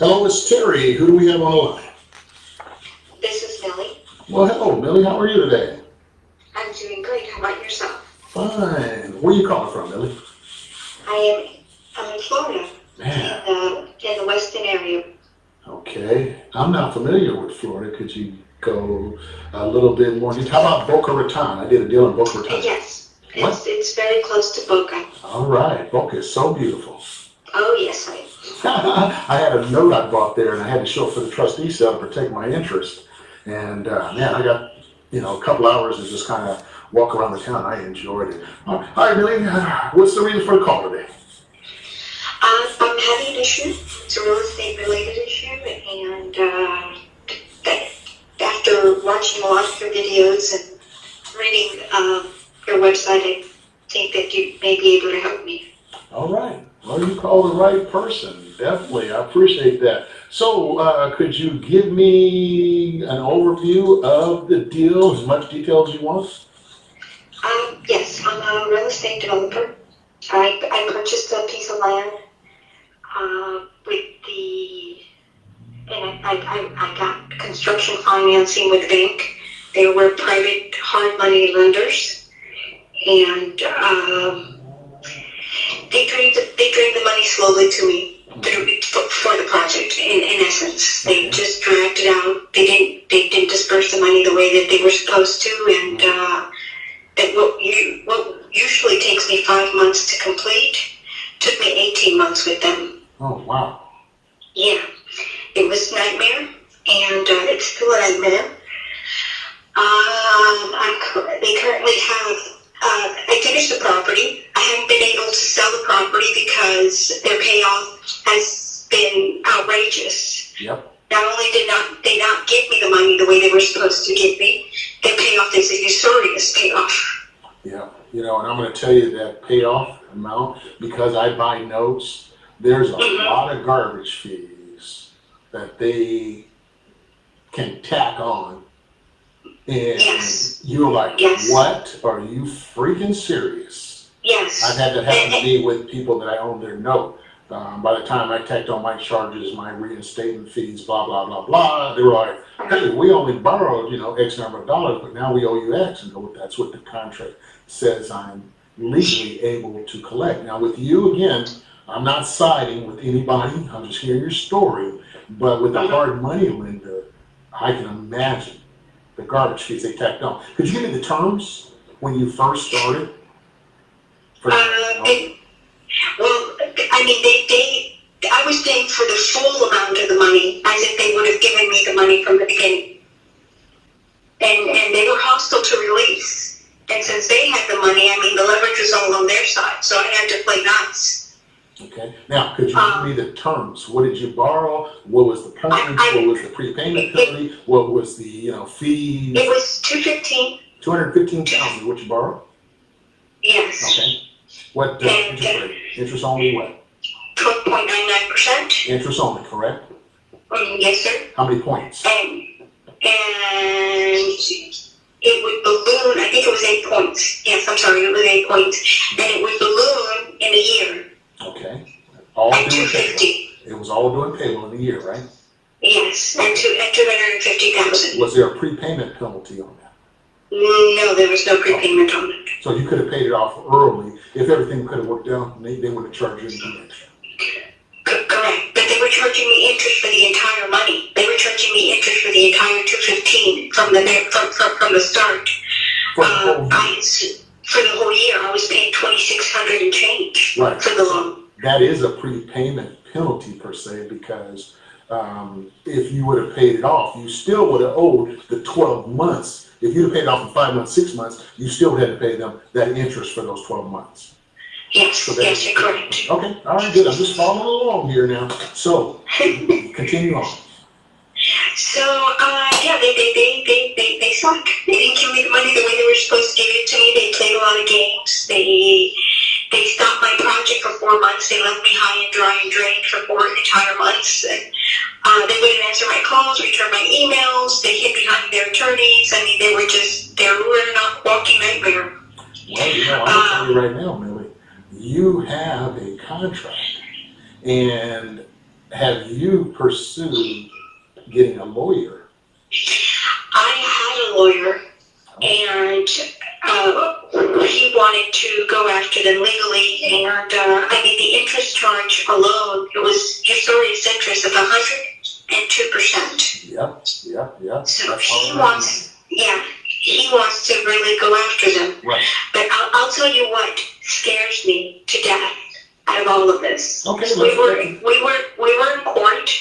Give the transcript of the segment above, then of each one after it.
Hello, it's Terry. Who do we have on the line? This is Millie. Well, hello, Millie. How are you today? I'm doing great. How about yourself? Fine. Where are you calling from, Millie? I'm in Florida, Man. in the western area. Okay. I'm not familiar with Florida. Could you go a little bit more? How about Boca Raton? I did a deal in Boca Raton. Yes, What? it's very close to Boca. All right. Boca is so beautiful. Oh, yes, I I had a note I bought there, and I had to show it for the trustee sale to protect my interest. And man, I got a couple hours to just kind of walk around the town. I enjoyed it. All right, Millie, what's the reason for the call today? I'm having an issue. It's a real estate related issue, and after watching a lot of your videos and reading your website, I think that you may be able to help me. All right. Well, you called the right person. Definitely. I appreciate that. So, could you give me an overview of the deal, as much detail as you want? Yes, I'm a real estate developer. I purchased a piece of land I got construction financing with the bank. They were private hard money lenders, and they drained the money slowly to me for the project. In essence, they just dragged it out. They didn't disperse the money the way that they were supposed to, and that what usually takes me 5 months to complete took me 18 months with them. Oh, wow. Yeah, it was a nightmare, and it's still a nightmare. They currently have. I finished the property. I haven't been able to sell the property because their payoff has been outrageous. Yep. Not only did they not give me the money the way they were supposed to give me, their payoff is a usurious payoff. Yeah. And I'm going to tell you that payoff amount, because I buy notes, there's a lot of garbage fees that they can tack on. And Yes. you're like, Yes. What? Are you freaking serious? Yes. I've had that happen to me with people that I own their note. By the time I tacked on my charges, my reinstatement fees, blah, blah, blah, blah, they were like, hey, we only borrowed, X number of dollars, but now we owe you X. And that's what the contract says I'm legally able to collect. Now, with you, again, I'm not siding with anybody. I'm just hearing your story. But with a hard money lender, I can imagine the garbage fees they tacked on. Could you give me the terms when you first started? I was paying for the full amount of the money as if they would have given me the money from the beginning. And they were hostile to release. And since they had the money, the leverage was all on their side. So I had to play nice. Okay. Now, could you give me the terms? What did you borrow? What was the payments? What was the prepayment penalty? What was the fees? It was $215,000. $215,000. What you borrow? Yes. Okay. What interest rate? Interest only what? 12.99%. Interest only, correct? Yes, sir. How many points? And it would balloon. I think it was 8 points. Yes, I'm sorry, it was 8 points, and it would balloon in a year. Okay. All At doing $250,000. payable. It was all doing payable in a year, right? Yes, and $250,000. Was there a prepayment penalty on that? No, there was no prepayment on it. So you could have paid it off early. If everything could have worked out, they would have charged you anything extra. Correct, but they were charging me interest for the entire money. They were charging me interest for the entire $215,000 from the start. For the whole year. For the whole year, I was paying $2,600 and change for the loan. That is a prepayment penalty per se, because if you would have paid it off, you still would have owed the 12 months. If you'd have paid it off in 5 months, 6 months, you still had to pay them that interest for those 12 months. Yes, yes, you're correct. Okay, all right, good. I'm just following along here now. So, continue on. So, yeah, they suck. They didn't give me the money the way they were supposed to give it to me. They played a lot of games. They stopped my project for 4 months. They left me high and dry and drained for 4 entire months. And they wouldn't answer my calls, return my emails. They hid behind their attorneys. they were not walking nightmare. Well, I'm going to tell you right now, Millie, you have a contract, and have you pursued getting a lawyer? I had a lawyer, and he wanted to go after them legally, and I mean the interest charge alone, it was usurious interest of 102%. Yep. So he wants to really go after them. Right. But I'll tell you what scares me to death out of all of this. Okay. We were in court,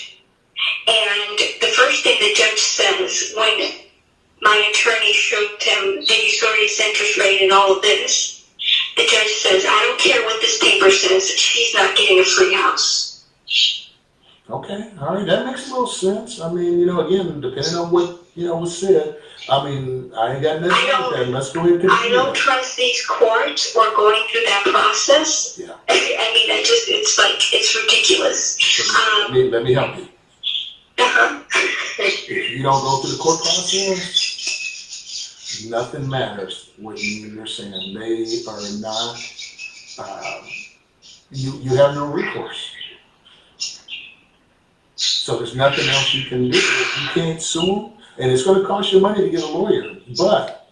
and the first thing the judge says when my attorney showed him the usurious interest rate and all of this, the judge says, "I don't care what this paper says. She's not getting a free house." Okay, all right, that makes a little sense. I mean, again, depending on what, was said, I mean, I ain't got nothing with that. Let's go ahead and continue. I don't trust these courts or going through that process. Yeah. I mean, it's ridiculous. Let me help you. Uh-huh. If you don't go through the court process, nothing matters what you're saying. They are not, you have no recourse. So there's nothing else you can do. You can't sue them, and it's going to cost you money to get a lawyer. But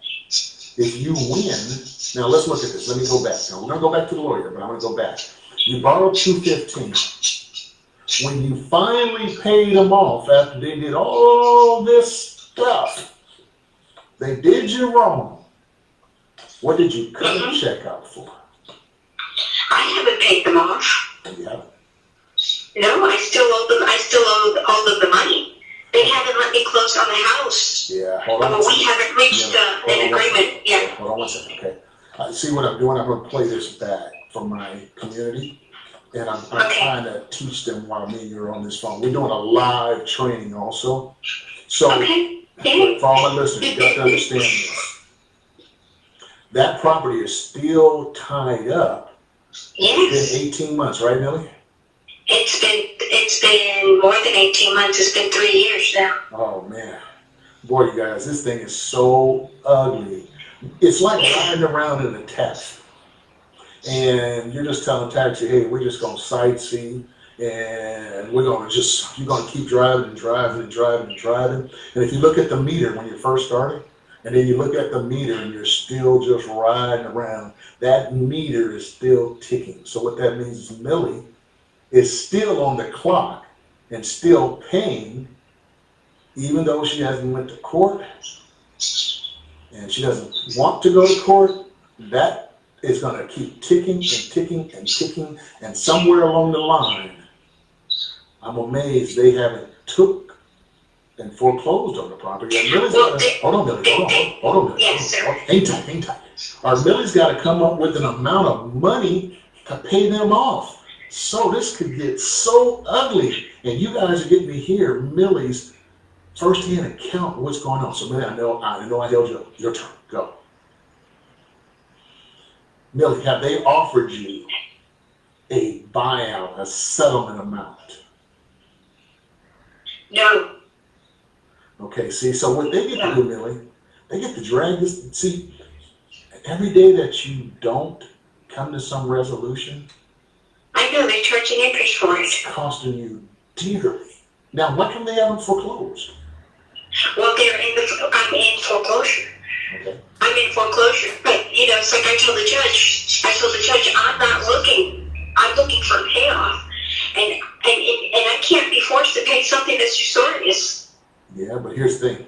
if you win, now let's look at this. Let me go back. Now we're going to go back to the lawyer, but I'm going to go back. You borrowed $215. When you finally paid them off after they did all this stuff, they did you wrong. What did you cut a check out for? I haven't paid them off. You haven't. No, I still owe them. I still owe all of the money. They haven't let me close on the house. Yeah, hold on. We haven't reached an agreement yet. Hold on one second, okay. See what I'm doing? I'm going to play this back for my community, and I'm trying to teach them while me and you're on this phone. We're doing a live training also. So, for all my listeners, you got to understand this. That property is still tied up. Yes. It's been 18 months, right, Millie? It's been more than 18 months. It's been 3 years now. Oh man, boy, you guys, this thing is so ugly. It's like riding around in a taxi, and you're just telling the taxi, "Hey, we're just gonna sightsee, and you're gonna keep driving and driving and driving and driving." And if you look at the meter when you first started, and then you look at the meter and you're still just riding around, that meter is still ticking. So what that means is Millie is still on the clock and still paying, even though she hasn't went to court and she doesn't want to go to court. That is going to keep ticking and ticking and ticking, and somewhere along the line, I'm amazed they haven't took and foreclosed on the property. And Millie's hold on, Millie. Yes, sir. Hang tight. Our Millie's got to come up with an amount of money to pay them off. So this could get so ugly, and you guys are getting to hear Millie's first-hand account of what's going on. So Millie, I know I held you up. Your turn. Go. Millie, have they offered you a buyout, a settlement amount? No. Okay, see, so what they get to do, Millie, they get to drag this. See, every day that you don't come to some resolution, I know they're charging interest for it. It's costing you dearly. Now, why come they haven't foreclosed? Well, I'm in foreclosure. Okay. I'm in foreclosure, but it's like I told the judge, I'm not looking. I'm looking for a payoff, and I can't be forced to pay something that's usurious. Yeah, but here's the thing: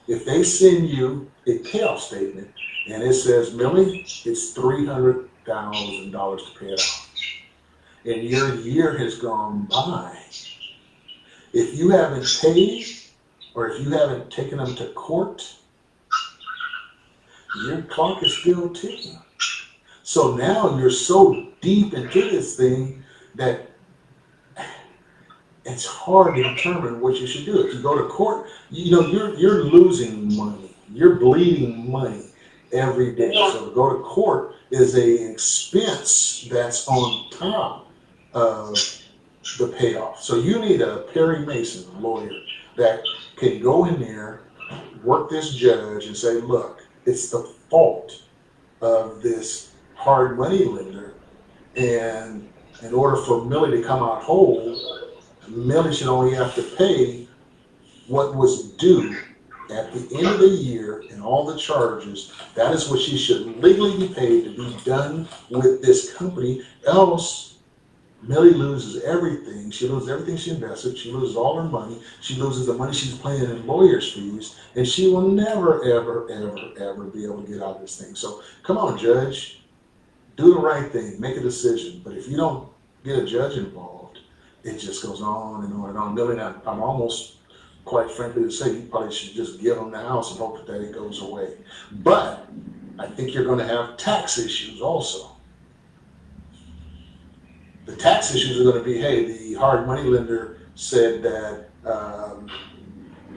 if they send you a payoff statement and it says, Millie, it's $300,000 to pay it off, and your year has gone by, if you haven't paid or if you haven't taken them to court, your clock is still ticking. So now you're so deep into this thing that it's hard to determine what you should do. If you go to court, you're losing money. You're bleeding money every day. Yeah. So to go to court is an expense that's on top of the payoff. So you need a Perry Mason lawyer that can go in there, work this judge and say, look, it's the fault of this hard money lender, and in order for Millie to come out whole, Millie should only have to pay what was due at the end of the year and all the charges. That is what she should legally be paid to be done with this company. Else, Millie loses everything. She loses everything she invested. She loses all her money. She loses the money she's paying in lawyer's fees, and she will never, ever, ever, ever be able to get out of this thing. So come on, judge, do the right thing, make a decision. But if you don't get a judge involved, it just goes on and on and on. Millie, I'm almost, quite frankly, to say you probably should just give them the house and hope that it goes away. But I think you're going to have tax issues also. The tax issues are going to be, hey, the hard money lender said that,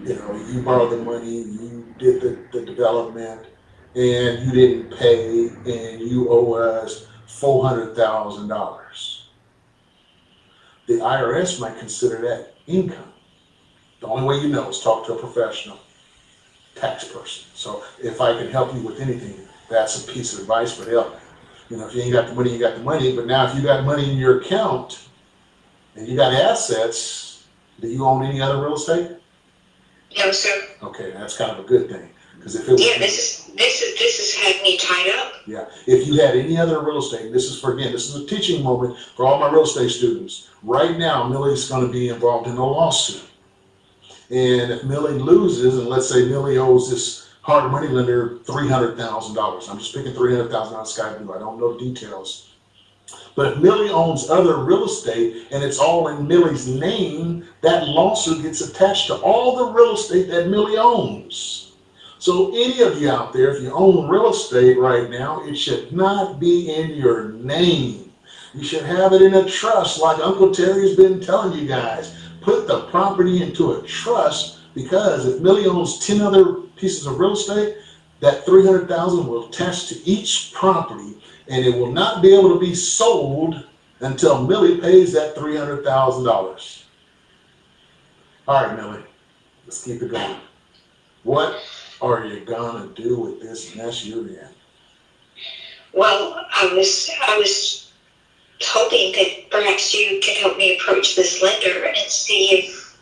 you borrowed the money, you did the development, and you didn't pay, and you owe us $400,000. The IRS might consider that income. The only way you know is talk to a professional tax person. So if I can help you with anything, that's a piece of advice for help. If you ain't got the money, you got the money. But now if you got money in your account and you got assets, do you own any other real estate? No, sir. Okay, that's kind of a good thing. Because if it was, this has had me tied up. Yeah, if you had any other real estate, this is a teaching moment for all my real estate students. Right now, Millie's going to be involved in a lawsuit. And if Millie loses, and let's say Millie owes this hard money lender $300,000. I'm just picking $300,000 Sky Blue. I don't know the details. But if Millie owns other real estate and it's all in Millie's name, that lawsuit gets attached to all the real estate that Millie owns. So any of you out there, if you own real estate right now, it should not be in your name. You should have it in a trust like Uncle Terry's been telling you guys. Put the property into a trust, because if Millie owns 10 other pieces of real estate, that $300,000 will attach to each property, and it will not be able to be sold until Millie pays that $300,000. All right, Millie, let's keep it going. What are you gonna do with this mess you're in? Well, I was hoping that perhaps you could help me approach this lender and see if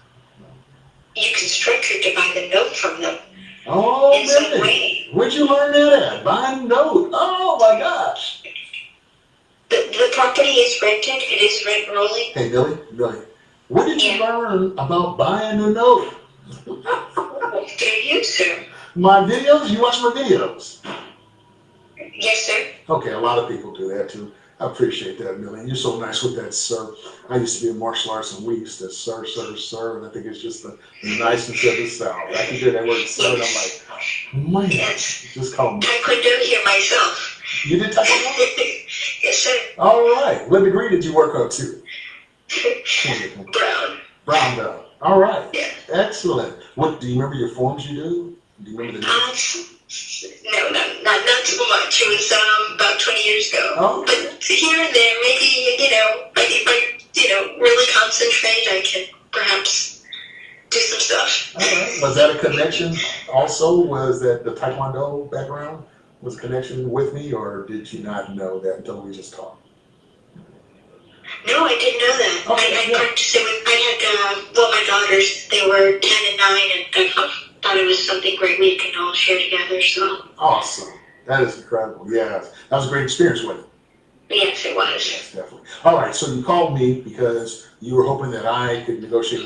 you can structure to buy the note from them. Oh, in some way. Where'd you learn that at? Buying a note. Oh my gosh. The property is rented. It is rent rolling. Hey, Billy, where did you learn about buying a note? Through you, sir. My videos? You watch my videos? Yes, sir. Okay, a lot of people do that too. I appreciate that, Millie. And you're so nice with that, sir. I used to be in martial arts, and we used to sir, and I think it's just the niceness of the South. I can hear that word sir, and I'm like, man, just call me. Taekwondo here myself. You did Taekwondo? Yes, sir. All right. What degree did you work up to? Brown belt. All right. Yeah. Excellent. What, do you remember your forms you do? Do you remember the names? No, not so much. It was about 20 years ago. Oh. But here and there, maybe, if I really concentrate, I can perhaps do some stuff. All right. Was that a connection also? Was that the Taekwondo background was a connection with me, or did you not know that until we just talked? No, I didn't know that. Okay, I practiced it with, my daughters, they were 10 and 9, and I thought it was something great we can all share together, so. Awesome. That is incredible. Yes. That was a great experience with it. Yes, it was. Yes, definitely. All right, so you called me because you were hoping that I could negotiate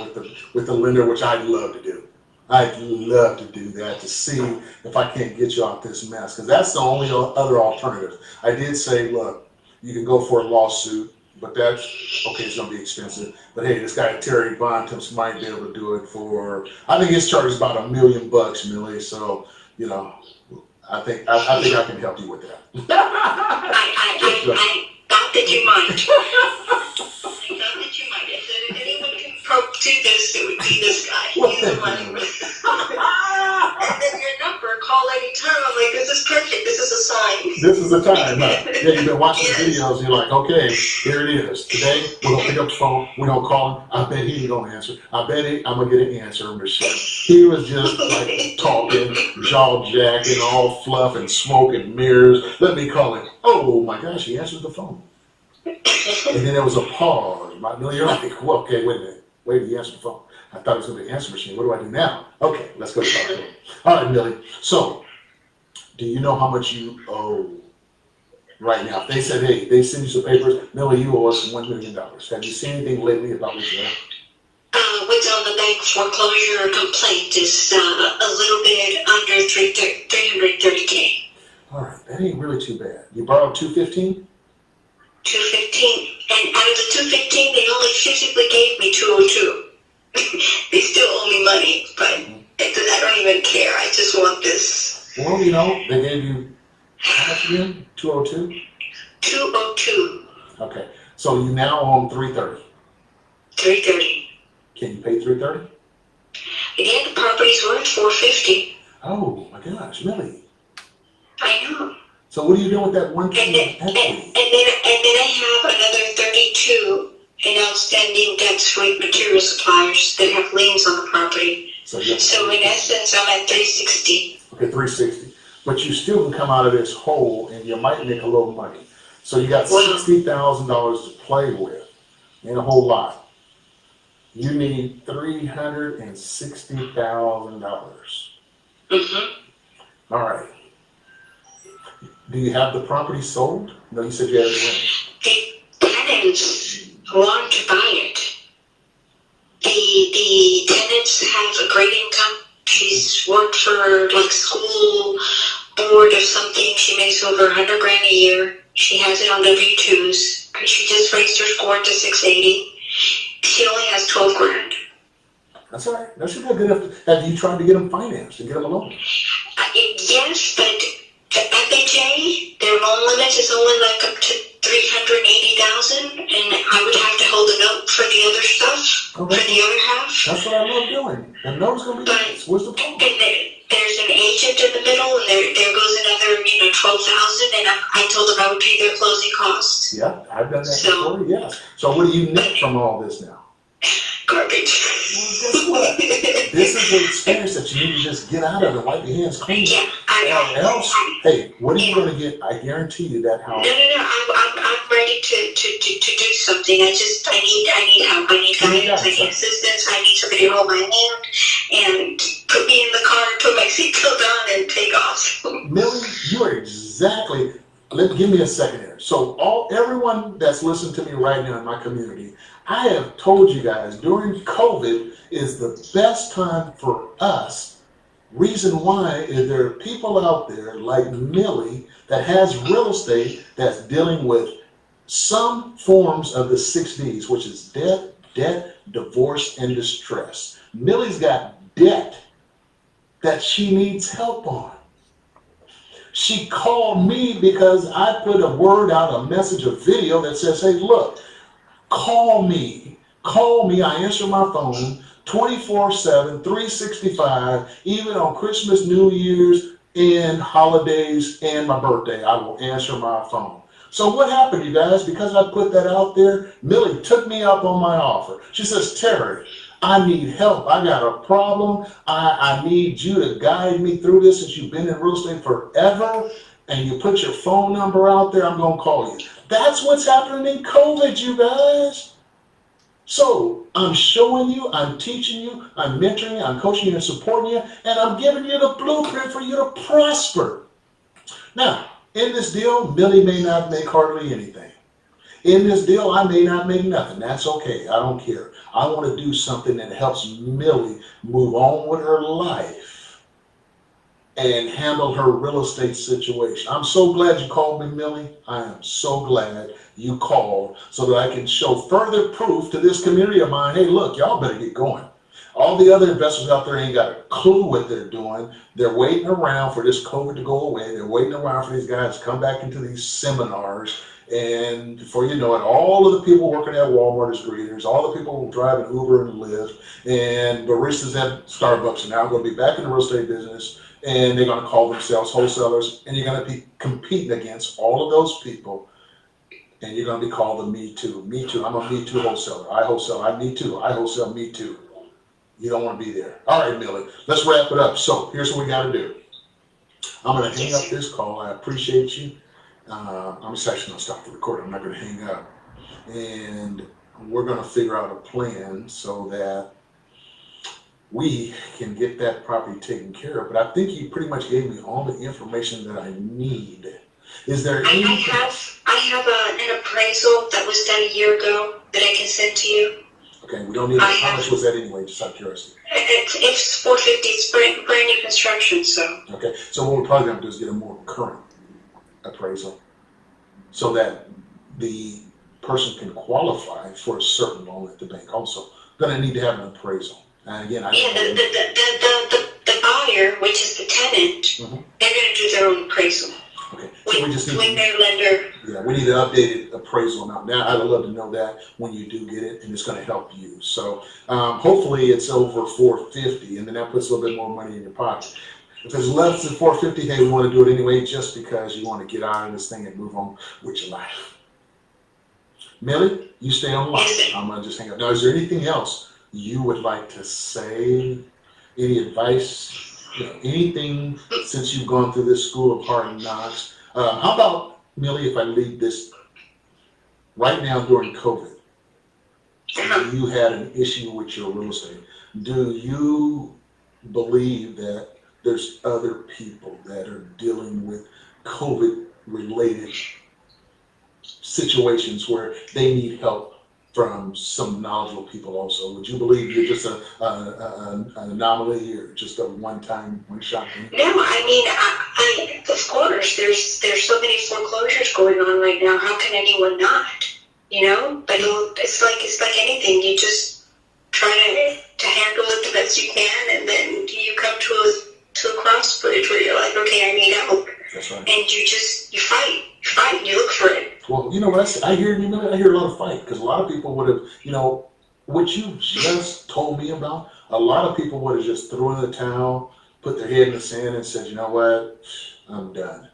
with the lender, which I'd love to do. I'd love to do that, to see if I can't get you off this mess, because that's the only other alternative. I did say, look, you can go for a lawsuit, but that's, okay, it's going to be expensive. But hey, this guy, Terry Bontemps, might be able to do it for, I think his charge is about $1 million, Millie. So, I think I can help you with that. I thought that you might. If anyone can do this, it would be this guy. He's the one. And then your number, call anytime. I'm like, this is perfect. This is a sign. This is the time, huh? Yeah, you've been watching the videos, and you're like, okay, here it is. Today, we're going to pick up the phone. We're going to call him. I bet he ain't going to answer. I bet I'm going to get an answer, Michelle. He was just like talking, jaw-jacking, all fluff and smoke and mirrors. Let me call him. Oh, my gosh, he answered the phone. And then there was a pause. You're like, well, okay, wait a minute. Wait, he answered the phone. I thought it was going to be an answer machine. What do I do now? Okay, let's go talk to him. All right, Millie. So, do you know how much you owe right now? If they said, hey, they send you some papers, Millie, you owe us $1 million. Have you seen anything lately about what you owe? What's on the bank foreclosure complaint is a little bit under 330K. All right, that ain't really too bad. You borrowed $215? 215, and out of the 215, they only physically gave me 202. They still owe me money, but I don't even care. I just want this. Well, you know, they gave you how much again? 202? 202. Okay, so you now own 330. 330. Can you pay 330? Yeah, the property's worth 450. Oh my gosh, Millie. I know. So what are you doing with that one And then, and then I have another 32 in outstanding debts with material suppliers that have liens on the property. So in essence, I'm at 360. Okay, 360. But you still can come out of this hole and you might make a little money. So you got $60,000 to play with. Ain't a whole lot. You need $360,000. Mm-hmm. All right. Do you have the property sold? No, you said you had it rented. The tenants want to buy it. The tenants have a great income. She's worked for like school board or something. She makes over $100,000 a year. She has it on W-2s. She just raised her score to 680. She only has $12,000. That's all right. That should be good enough. Have you tried to get them financed and get them a loan? Yes, but the FHA, their loan limit is only like up to $380,000, and I would have to hold a note for the other stuff, for the other half. That's what I love doing. The note's gonna be nice. What's the problem? And there's an agent in the middle, and there goes another, $12,000, and I told them I would pay their closing costs. Yeah, I've done that before. Yes. So what do you net from all this now? Garbage. Well, guess what? This is the experience that you need to just get out of and wipe your hands clean. Yeah, Or else, hey, what are you going to get? I guarantee you that house. No. I'm ready to do something. I need help. I need guidance. I need assistance. I need somebody to hold my hand and put me in the car, put my seatbelt on, and take off. Millie, you are exactly. Give me a second here. So everyone that's listening to me right now in my community, I have told you guys during COVID is the best time for us. Reason why is there are people out there like Millie that has real estate that's dealing with some forms of the 6 Ds, which is debt, divorce, and distress. Millie's got debt that she needs help on. She called me because I put a word out, a message, a video that says, hey, look, call me. I answer my phone 24/7, 365, even on Christmas, New Year's, and holidays, and my birthday. I will answer my phone. So what happened, you guys? Because I put that out there, Millie took me up on my offer. She says, Terry, I need help. I got a problem. I need you to guide me through this since you've been in real estate forever and you put your phone number out there. I'm going to call you. That's what's happening in COVID, you guys. So I'm showing you, I'm teaching you, I'm mentoring you, I'm coaching you and supporting you, and I'm giving you the blueprint for you to prosper. Now, in this deal, Millie may not make hardly anything. In this deal, I may not make nothing. That's okay. I don't care. I want to do something that helps Millie move on with her life and handle her real estate situation. I'm so glad you called me, Millie. I am so glad you called so that I can show further proof to this community of mine. Hey, look, y'all better get going. All the other investors out there ain't got a clue what they're doing. They're waiting around for this COVID to go away. They're waiting around for these guys to come back into these seminars. And before you know it, all of the people working at Walmart as greeters, all the people driving Uber and Lyft, and baristas at Starbucks are now going to be back in the real estate business, and they're going to call themselves wholesalers, and you're going to be competing against all of those people, and you're going to be called a Me Too. Me Too. I'm a Me Too wholesaler. I wholesale. I Me Too. I wholesale. Me Too. You don't want to be there. All right, Millie, let's wrap it up. So here's what we got to do. I'm going to hang up this call. I appreciate you. I'm just actually going to stop the recording. I'm not going to hang up. And we're gonna figure out a plan so that we can get that property taken care of. But I think you pretty much gave me all the information that I need. Is there I any? have an appraisal that was done a year ago that I can send to you. Okay, we don't need. How much was that anyway? Just out of curiosity. It's $450. It's brand new construction, so. Okay, so what we're probably gonna do is get a more current appraisal, so that the person can qualify for a certain loan at the bank. Also, gonna need to have an appraisal. And again, Yeah, the buyer, which is the tenant, they're gonna do their own appraisal. Okay, so we just need with their lender. Yeah, we need an updated appraisal amount. Now, I'd love to know that when you do get it, and it's gonna help you. So, hopefully it's over $450, and then that puts a little bit more money in your pocket. If it's less than $450, hey, we wanna do it anyway, just because you wanna get out of this thing and move on with your life. Millie, you stay on the line. I'm gonna just hang up. Now, is there anything else you would like to say? Any advice? You know, anything since you've gone through this school of hard knocks? How about, Millie, if I leave this right now during COVID, you had an issue with your real estate. Do you believe that there's other people that are dealing with COVID-related situations where they need help from some knowledgeable people also? Would you believe you're just an anomaly or just a one-time, one-shot thing? No, I mean, of course, there's so many foreclosures going on right now. How can anyone not? You know, but it's like anything. You just try to handle it the best you can, and then you come to a crossroads where you're like, okay, I need help. That's right. And you fight, and you look for it. Well, you know what I hear a lot of fight, because a lot of people would have, you know, what you just told me about, a lot of people would have just thrown in the towel, put their head in the sand and said, you know what, I'm done.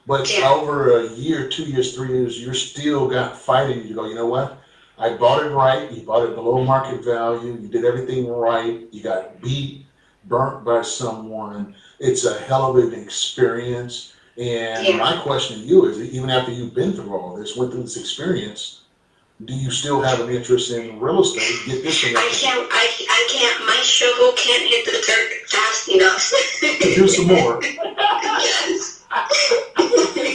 But over a year, 2 years, 3 years, you're still got fighting. You go, you know what, I bought it right, you bought it below market value, you did everything right, you got beat, burnt by someone. It's a hell of an experience. And my question to you is, even after you've been through all this, went through this experience, do you still have an interest in real estate? Get this thing. I can't, my shovel can't hit the dirt fast enough. Do some more. Yes.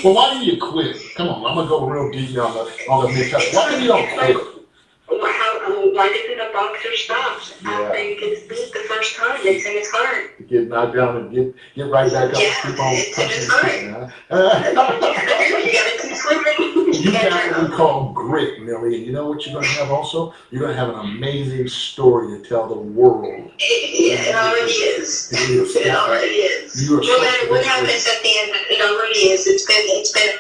Well, why didn't you quit? Come on, I'm gonna go real deep on the mid-top. Why didn't you don't quit? Why doesn't a boxer stop after he gets beat the first time? It's in his heart. Get knocked down and get right back up. Yeah, Keep on it's in his punching. heart. You gotta keep swimming. You got what we call grit, Millie, and you know what you're going to have also? You're going to have an amazing story to tell the world. It already is. It is. It already is. No matter what happens at the end, it already is. It's been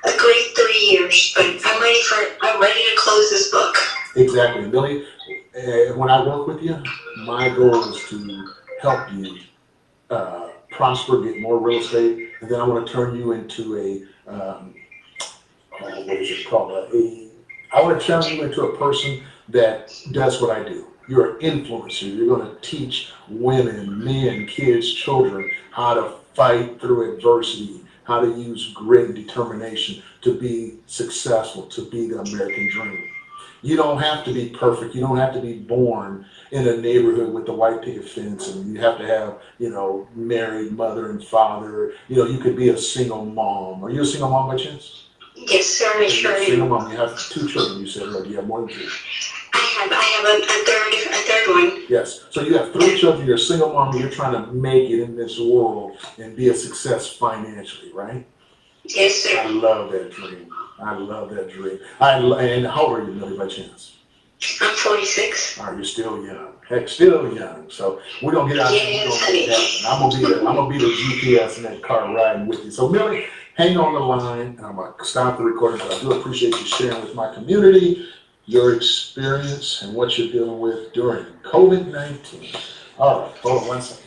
a great 3 years, but I'm ready to close this book. Exactly, Millie. When I work with you, my goal is to help you prosper, get more real estate, and then I want to turn you into what is it called? I want to turn you into a person that does what I do. You're an influencer. You're going to teach women, men, kids, children how to fight through adversity, how to use grit and determination to be successful, to be the American dream. You don't have to be perfect. You don't have to be born in a neighborhood with the white picket fence, and you have to have, you know, married mother and father. You know, you could be a single mom. Are you a single mom by chance? Yes, sir. I sure am. Single mom. You have 2 children. You said, or do you have more than 2? I have a third one. Yes. So you have 3 children. You're a single mom. And you're trying to make it in this world and be a success financially, right? Yes, sir. I love that dream. I love that dream. And how old are you, Millie, by chance? I'm 46. All right, you're still young. Heck, still young. So we're gonna get out there. I'm gonna be the GPS in that car riding with you. So Millie, hang on the line, and I'm gonna stop the recording. But I do appreciate you sharing with my community your experience and what you're dealing with during COVID-19. All right, hold on one second.